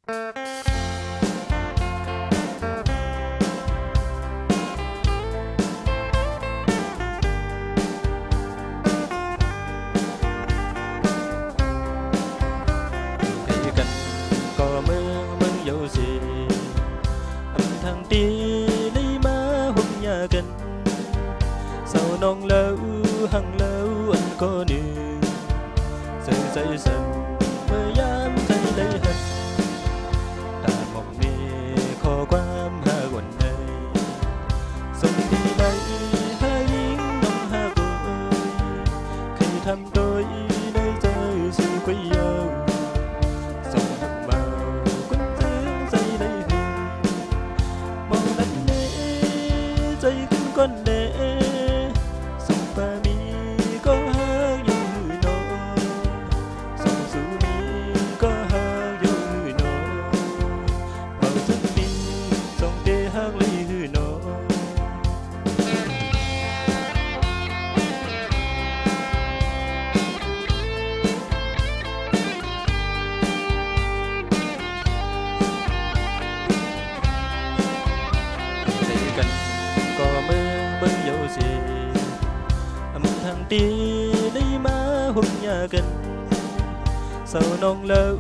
Gần có mưa mưa dấu gì âm thằng đi lấy má hôn nhà gần sau non lâu hằng lâu anh có niềm dây dây dần mới dám thấy lấy hình ta mong mi khó quam ha quần này sông đi đây hai những nông ha vui khi thăm tôi nơi rơi sự quay yêu con đê sông ba mi có hơi như người nó sông su mi có hơi như người nó bao thân mi sông đê hát lấy người nó gần có mưa bơi dấu gì âm thằng đi lấy má hôn nhà gần sau non lâu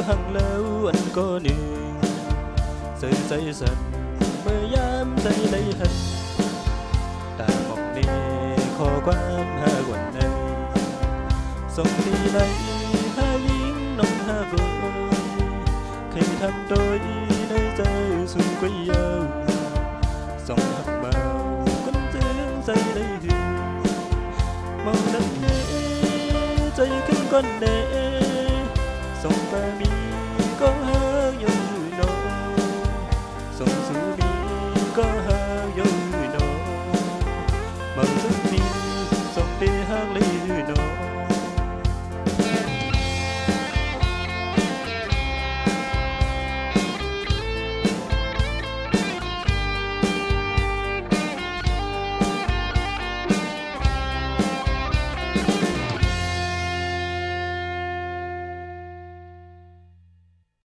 hằng lâu anh có niềm dây dây dần mới dám thấy lấy hình ta mong đi khó quam ha quần này sông đi lấy hai những nông ha vơi khi thăm tôi nơi rơi xuống quê yêu sông hắc bao quân tướng dây lấy hương màu đất nê dây cánh con nê sông ba mi